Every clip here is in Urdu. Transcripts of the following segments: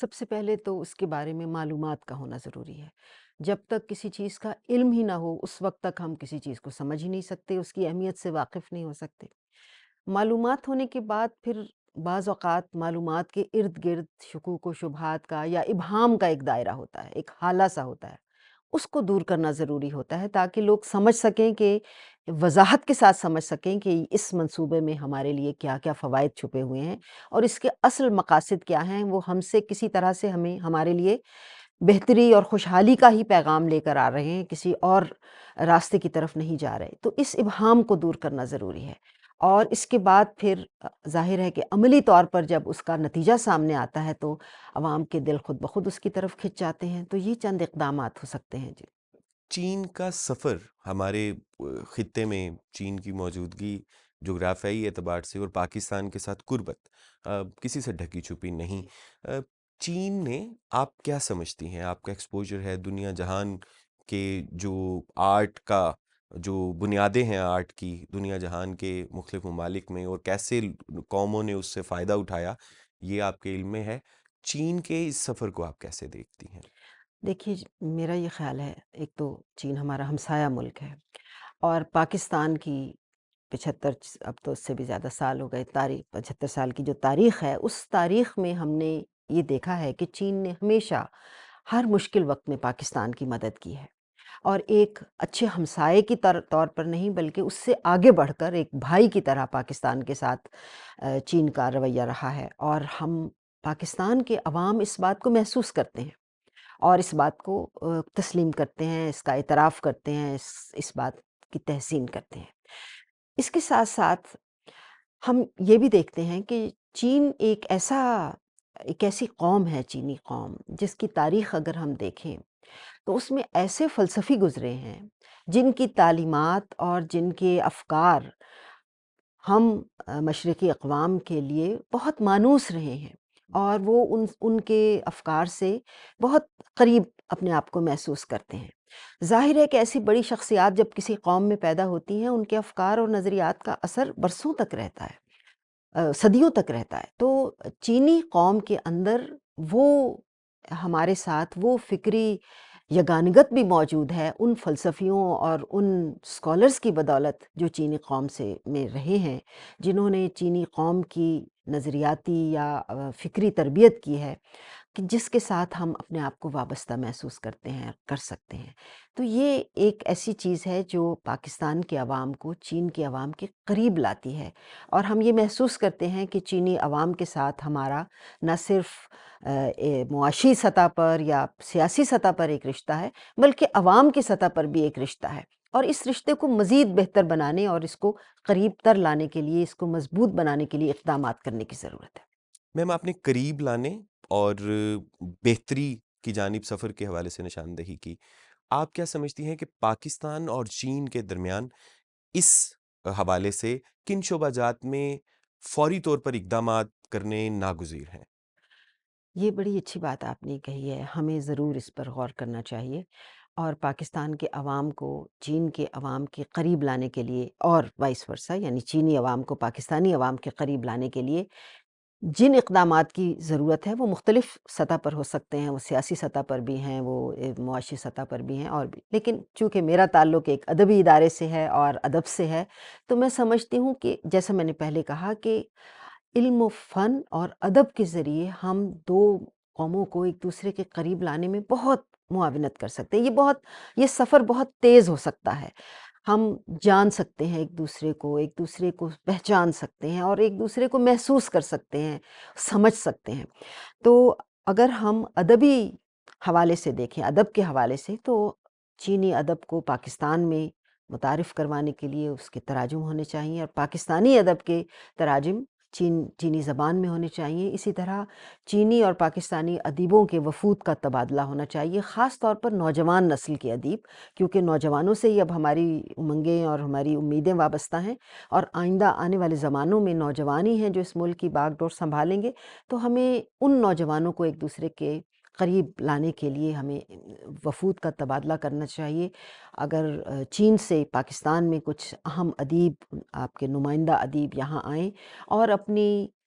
سب سے پہلے تو اس کے بارے میں معلومات کا ہونا ضروری ہے۔ جب تک کسی چیز کا علم ہی نہ ہو، اس وقت تک ہم کسی چیز کو سمجھ ہی نہیں سکتے، اس کی اہمیت سے واقف نہیں ہو سکتے۔ معلومات ہونے کے بعد پھر بعض اوقات معلومات کے ارد گرد شکوک و شبہات کا یا ابہام کا ایک دائرہ ہوتا ہے، ایک ہالہ سا ہوتا ہے۔ اس کو دور کرنا ضروری ہوتا ہے تاکہ لوگ سمجھ سکیں کہ وضاحت کے ساتھ سمجھ سکیں کہ اس منصوبے میں ہمارے لیے کیا-کیا فوائد چھپے ہوئے ہیں اور اس کے اصل مقاصد کیا ہیں، وہ ہم سے کسی طرح سے ہمیں ہمارے لیے بہتری اور خوشحالی کا ہی پیغام لے کر آ رہے ہیں، کسی اور راستے کی طرف نہیں جا رہے۔ تو اس ابہام کو دور کرنا ضروری ہے اور اس کے بعد پھر ظاہر ہے کہ عملی طور پر جب اس کا نتیجہ سامنے آتا ہے تو عوام کے دل خود بخود اس کی طرف کھنچ جاتے ہیں۔ تو یہ چند اقدامات ہو سکتے ہیں۔ جی۔ چین کا سفر ہمارے خطے میں چین کی موجودگی جغرافیائی اعتبار سے اور پاکستان کے ساتھ قربت کسی سے ڈھکی چھپی نہیں۔ آ، چین نے، آپ کیا سمجھتی ہیں، آپ کا ایکسپوجر ہے دنیا جہان کے جو آرٹ کا جو بنیادیں ہیں آرٹ کی دنیا جہان کے مختلف ممالک میں، اور کیسے قوموں نے اس سے فائدہ اٹھایا، یہ آپ کے علم میں ہے۔ چین کے اس سفر کو آپ کیسے دیکھتی ہیں؟ دیکھیے میرا یہ خیال ہے، ایک تو چین ہمارا ہمسایہ ملک ہے اور پاکستان کی 75 اب تو اس سے بھی زیادہ سال ہو گئے، تاریخ 75 سال کی جو تاریخ ہے، اس تاریخ میں ہم نے یہ دیکھا ہے کہ چین نے ہمیشہ ہر مشکل وقت میں پاکستان کی مدد کی ہے اور ایک اچھے ہمسائے کی طور پر نہیں بلکہ اس سے آگے بڑھ کر ایک بھائی کی طرح پاکستان کے ساتھ چین کا رویہ رہا ہے اور ہم پاکستان کے عوام اس بات کو محسوس کرتے ہیں اور اس بات کو تسلیم کرتے ہیں، اس کا اعتراف کرتے ہیں، اس بات کی تحسین کرتے ہیں۔ اس کے ساتھ ساتھ ہم یہ بھی دیکھتے ہیں کہ چین ایک ایسی قوم ہے، چینی قوم، جس کی تاریخ اگر ہم دیکھیں تو اس میں ایسے فلسفی گزرے ہیں جن کی تعلیمات اور جن کے افکار ہم مشرقی اقوام کے لیے بہت مانوس رہے ہیں اور وہ ان کے افکار سے بہت قریب اپنے آپ کو محسوس کرتے ہیں۔ ظاہر ہے کہ ایسی بڑی شخصیات جب کسی قوم میں پیدا ہوتی ہیں، ان کے افکار اور نظریات کا اثر برسوں تک رہتا ہے، صدیوں تک رہتا ہے۔ تو چینی قوم کے اندر وہ ہمارے ساتھ وہ فکری یگانگت بھی موجود ہے ان فلسفیوں اور ان اسکالرس کی بدولت جو چینی قوم سے میں رہے ہیں، جنہوں نے چینی قوم کی نظریاتی یا فکری تربیت کی ہے، کہ جس کے ساتھ ہم اپنے آپ کو وابستہ محسوس کرتے ہیں، کر سکتے ہیں۔ تو یہ ایک ایسی چیز ہے جو پاکستان کے عوام کو چین کے عوام کے قریب لاتی ہے اور ہم یہ محسوس کرتے ہیں کہ چینی عوام کے ساتھ ہمارا نہ صرف معاشی سطح پر یا سیاسی سطح پر ایک رشتہ ہے، بلکہ عوام کی سطح پر بھی ایک رشتہ ہے اور اس رشتے کو مزید بہتر بنانے اور اس کو قریب تر لانے کے لیے، اس کو مضبوط بنانے کے لیے اقدامات کرنے کی ضرورت ہے۔ میم، آپ نے قریب لانے اور بہتری کی جانب سفر کے حوالے سے نشاندہی کی۔ آپ کیا سمجھتی ہیں کہ پاکستان اور چین کے درمیان اس حوالے سے کن شعبہ جات میں فوری طور پر اقدامات کرنے ناگزیر ہیں؟ یہ بڑی اچھی بات آپ نے کہی ہے، ہمیں ضرور اس پر غور کرنا چاہیے اور پاکستان کے عوام کو چین کے عوام کے قریب لانے کے لیے اور وائس ورسا، یعنی چینی عوام کو پاکستانی عوام کے قریب لانے کے لیے جن اقدامات کی ضرورت ہے وہ مختلف سطح پر ہو سکتے ہیں، وہ سیاسی سطح پر بھی ہیں، وہ معاشی سطح پر بھی ہیں اور بھی، لیکن چونکہ میرا تعلق ایک ادبی ادارے سے ہے اور ادب سے ہے تو میں سمجھتی ہوں کہ جیسا میں نے پہلے کہا کہ علم و فن اور ادب کے ذریعے ہم دو قوموں کو ایک دوسرے کے قریب لانے میں بہت معاونت کر سکتے ہیں۔ یہ سفر بہت تیز ہو سکتا ہے، ہم جان سکتے ہیں ایک دوسرے کو پہچان سکتے ہیں اور ایک دوسرے کو محسوس کر سکتے ہیں، سمجھ سکتے ہیں۔ تو اگر ہم ادبی حوالے سے دیکھیں، ادب کے حوالے سے، تو چینی ادب کو پاکستان میں متعارف کروانے کے لیے اس کے تراجم ہونے چاہیے اور پاکستانی ادب کے تراجم چینی زبان میں ہونے چاہیے۔ اسی طرح چینی اور پاکستانی ادیبوں کے وفود کا تبادلہ ہونا چاہیے، خاص طور پر نوجوان نسل کے ادیب، کیونکہ نوجوانوں سے ہی اب ہماری امنگیں اور ہماری امیدیں وابستہ ہیں اور آئندہ آنے والے زمانوں میں نوجوان ہی ہیں جو اس ملک کی باغ ڈور سنبھالیں گے۔ تو ہمیں ان نوجوانوں کو ایک دوسرے کے قریب لانے کے لیے ہمیں وفود کا تبادلہ کرنا چاہیے۔ اگر چین سے پاکستان میں کچھ اہم ادیب، آپ کے نمائندہ ادیب یہاں آئیں اور اپنی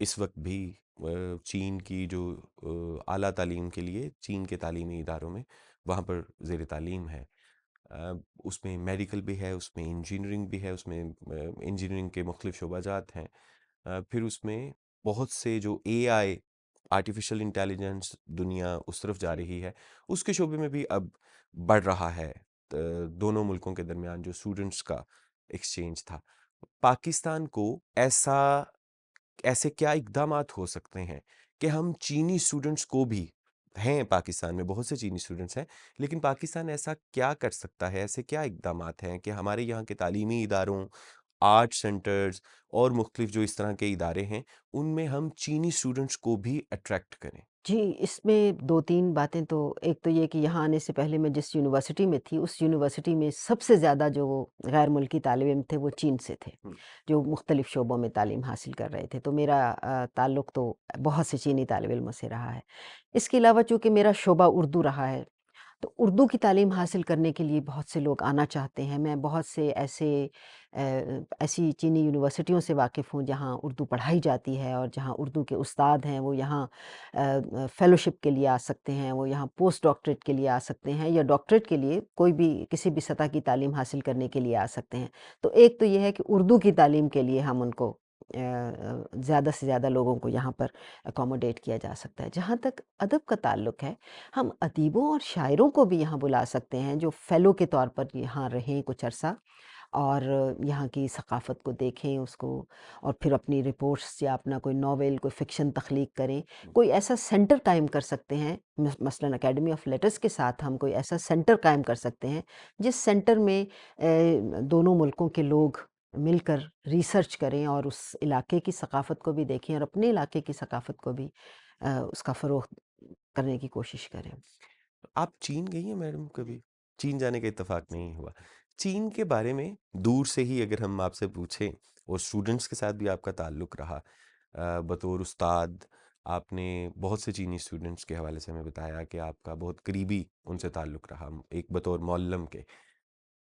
اس وقت بھی چین کی جو اعلیٰ تعلیم کے لیے چین کے تعلیمی اداروں میں وہاں پر زیر تعلیم ہے. اس میں میڈیکل بھی ہے، اس میں انجینئرنگ بھی ہے، اس میں انجینئرنگ کے مختلف شعبہ جات ہیں. پھر اس میں بہت سے جو اے آئی آرٹیفیشل انٹیلیجنس دنیا اس طرف جا جی۔ رہی ہے، اس کے شعبے میں بھی اب بڑھ رہا ہے. دونوں ملکوں کے درمیان جو اسٹوڈنٹس کا ایکسچینج تھا. پاکستان کو ایسے کیا اقدامات ہو سکتے ہیں کہ ہم چینی اسٹوڈنٹس کو بھی ہیں، پاکستان میں بہت سے چینی اسٹوڈنٹس ہیں، لیکن پاکستان ایسا کیا کر سکتا ہے، ایسے کیا اقدامات ہیں کہ ہمارے یہاں کے تعلیمی اداروں، آرٹ سینٹرز اور مختلف جو اس طرح کے ادارے ہیں ان میں ہم چینی اسٹوڈنٹس کو بھی اٹریکٹ کریں؟ جی، اس میں 2-3 باتیں تو ایک تو یہ کہ یہاں آنے سے پہلے میں جس یونیورسٹی میں تھی، اس یونیورسٹی میں سب سے زیادہ جو غیر ملکی طالب علم تھے وہ چین سے تھے، ہم، جو مختلف شعبوں میں تعلیم حاصل کر رہے تھے، تو میرا تعلق تو بہت سے چینی طالب علموں سے رہا ہے۔ اس کے علاوہ چونکہ میرا شعبہ اردو رہا ہے، تو اردو کی تعلیم حاصل کرنے کے لیے بہت سے لوگ آنا چاہتے ہیں۔ میں بہت سے ایسی چینی یونیورسٹیوں سے واقف ہوں جہاں اردو پڑھائی جاتی ہے اور جہاں اردو کے استاد ہیں وہ یہاں فیلوشپ کے لیے آ سکتے ہیں، وہ یہاں پوسٹ ڈاکٹریٹ کے لیے آ سکتے ہیں یا ڈاکٹریٹ کے لیے کوئی بھی کسی بھی سطح کی تعلیم حاصل کرنے کے لیے آ سکتے ہیں۔ تو ایک تو یہ ہے کہ اردو کی تعلیم کے لیے ہم ان کو زیادہ سے زیادہ لوگوں کو یہاں پر اکوموڈیٹ کیا جا سکتا ہے۔ جہاں تک ادب کا تعلق ہے، ہم ادیبوں اور شاعروں کو بھی یہاں بلا سکتے ہیں جو فیلو کے طور پر یہاں رہیں کچھ عرصہ اور یہاں کی ثقافت کو دیکھیں اس کو، اور پھر اپنی رپورٹس یا اپنا کوئی ناول کوئی فکشن تخلیق کریں، کوئی ایسا سینٹر قائم کر سکتے ہیں، مثلاً اکیڈمی آف لیٹرز کے ساتھ ہم کوئی ایسا سینٹر قائم کر سکتے ہیں جس سینٹر میں دونوں ملکوں کے لوگ مل کر ریسرچ کریں اور اس علاقے کی ثقافت کو بھی دیکھیں اور اپنے علاقے کی ثقافت کو بھی اس کا فروغ کرنے کی کوشش کریں۔ آپ چین گئی ہیں میڈم کبھی؟ چین جانے کا اتفاق نہیں ہوا. چین کے بارے میں دور سے ہی اگر ہم آپ سے پوچھیں، اور اسٹوڈنٹس کے ساتھ بھی آپ کا تعلق رہا، بطور استاد آپ نے بہت سے چینی اسٹوڈنٹس کے حوالے سے ہمیں بتایا کہ آپ کا بہت قریبی ان سے تعلق رہا، ایک بطور معلم کے.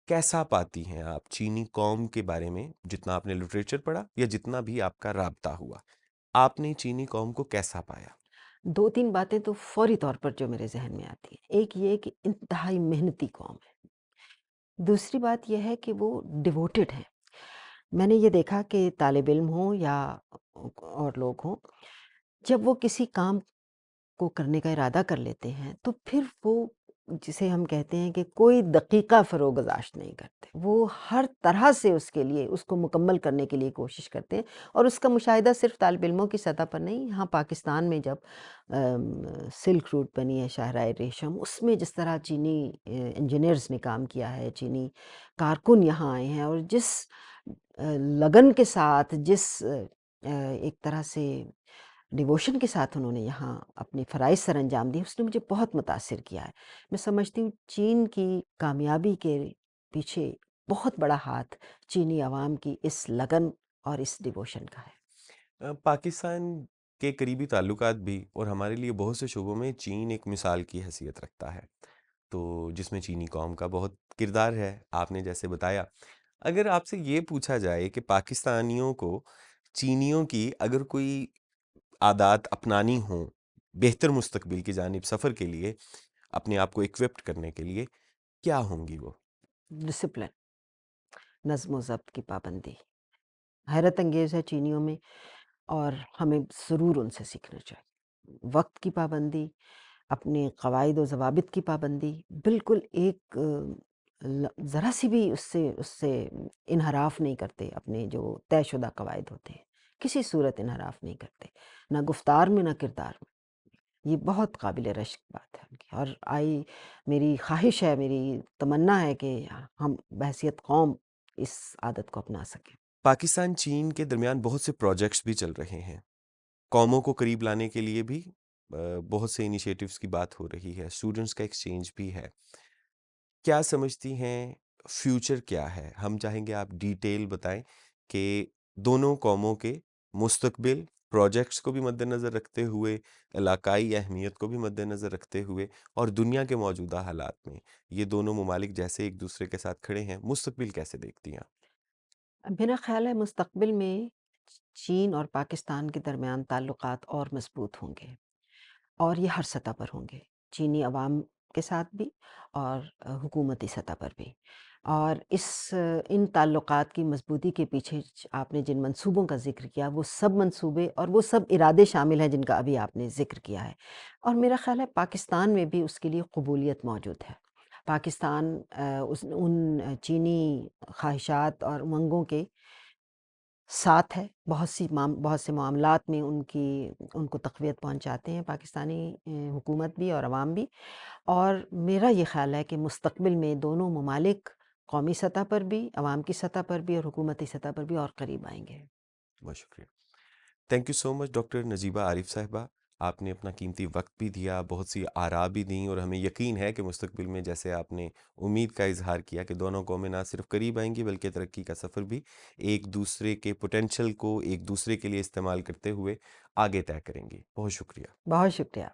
کیسا پاتی ہیں آپ چینی قوم کے بارے میں، جتنا آپ نے لٹریچر پڑھا یا جتنا بھی آپ کا رابطہ ہوا، آپ نے چینی قوم کو کیسا پایا؟ 2-3 باتیں تو فوری طور پر جو میرے ذہن میں آتی ہیں۔ ایک یہ کہ انتہائی محنتی قوم ہے۔ دوسری بات یہ ہے کہ وہ ڈیووٹڈ ہیں۔ میں نے یہ دیکھا کہ طالب علم ہوں یا اور لوگ ہوں، جب وہ کسی کام کو کرنے کا ارادہ کر لیتے ہیں تو پھر وہ جسے ہم کہتے ہیں کہ کوئی دقیقہ فروگزاشت نہیں کرتے، وہ ہر طرح سے اس کے لیے اس کو مکمل کرنے کے لیے کوشش کرتے ہیں، اور اس کا مشاہدہ صرف طالب علموں کی سطح پر نہیں، یہاں پاکستان میں جب سلک روٹ بنی ہے شاہراہ ریشم، اس میں جس طرح چینی انجینئرز نے کام کیا ہے، چینی کارکن یہاں آئے ہیں اور جس لگن کے ساتھ جس ایک طرح سے ڈیووشن کے ساتھ انہوں نے یہاں اپنے فرائض سر انجام دیے، اس نے مجھے بہت متاثر کیا ہے۔ میں سمجھتی ہوں چین کی کامیابی کے پیچھے بہت بڑا ہاتھ چینی عوام کی اس لگن اور اس ڈیووشن کا ہے۔ پاکستان کے قریبی تعلقات بھی اور ہمارے لیے بہت سے شعبوں میں چین ایک مثال کی حیثیت رکھتا ہے، تو جس میں چینی قوم کا بہت کردار ہے، آپ نے جیسے بتایا. اگر آپ سے یہ پوچھا جائے کہ پاکستانیوں کو چینیوں کی اگر کوئی عادات اپنانی ہوں بہتر مستقبل کی جانب سفر کے لیے، اپنے آپ کو اکوپڈ کرنے کے لیے، کیا ہوں گی وہ؟ ڈسپلن، نظم و ضبط کی پابندی حیرت انگیز ہے چینیوں میں، اور ہمیں ضرور ان سے سیکھنا چاہیے۔ وقت کی پابندی، اپنے قواعد و ضوابط کی پابندی، بالکل ایک ذرا سی بھی اس سے انحراف نہیں کرتے، اپنے جو طے شدہ قواعد ہوتے ہیں کسی صورت انحراف نہیں کرتے، نہ گفتار میں نہ کردار میں۔ یہ بہت قابل رشک بات ہے ان کی، اور میری خواہش ہے، میری تمنا ہے کہ ہم بحیثیت قوم اس عادت کو اپنا سکیں۔ پاکستان چین کے درمیان بہت سے پروجیکٹس بھی چل رہے ہیں، قوموں کو قریب لانے کے لیے بھی بہت سے انیشیٹوز کی بات ہو رہی ہے، اسٹوڈنٹس کا ایکسچینج بھی ہے. کیا سمجھتی ہیں فیوچر کیا ہے؟ ہم چاہیں گے آپ ڈیٹیل بتائیں کہ دونوں قوموں کے مستقبل پروجیکٹس کو بھی مد نظر رکھتے ہوئے، علاقائی اہمیت کو بھی مد نظر رکھتے ہوئے، اور دنیا کے موجودہ حالات میں یہ دونوں ممالک جیسے ایک دوسرے کے ساتھ کھڑے ہیں، مستقبل کیسے دیکھتی ہیں آپ؟ میرا خیال ہے مستقبل میں چین اور پاکستان کے درمیان تعلقات اور مضبوط ہوں گے، اور یہ ہر سطح پر ہوں گے، چینی عوام کے ساتھ بھی اور حکومتی سطح پر بھی۔ اور ان تعلقات کی مضبوطی کے پیچھے آپ نے جن منصوبوں کا ذکر کیا، وہ سب منصوبے اور وہ سب ارادے شامل ہیں جن کا ابھی آپ نے ذکر کیا ہے، اور میرا خیال ہے پاکستان میں بھی اس کے لیے قبولیت موجود ہے۔ پاکستان ان چینی خواہشات اور امنگوں کے ساتھ ہے، بہت سے معاملات میں ان کو تقویت پہنچاتے ہیں پاکستانی حکومت بھی اور عوام بھی، اور میرا یہ خیال ہے کہ مستقبل میں دونوں ممالک قومی سطح پر بھی، عوام کی سطح پر بھی اور حکومتی سطح پر بھی اور قریب آئیں گے۔ بہت شکریہ۔ Thank you so much doctor Najiba Arif صاحبہ، آپ نے اپنا قیمتی وقت بھی دیا، بہت سی آراء بھی دیں، اور ہمیں یقین ہے کہ مستقبل میں جیسے آپ نے امید کا اظہار کیا کہ دونوں قومیں نہ صرف قریب آئیں گی بلکہ ترقی کا سفر بھی ایک دوسرے کے پوٹینشل کو ایک دوسرے کے لیے استعمال کرتے ہوئے آگے طے کریں گی۔ بہت شکریہ۔ بہت شکریہ۔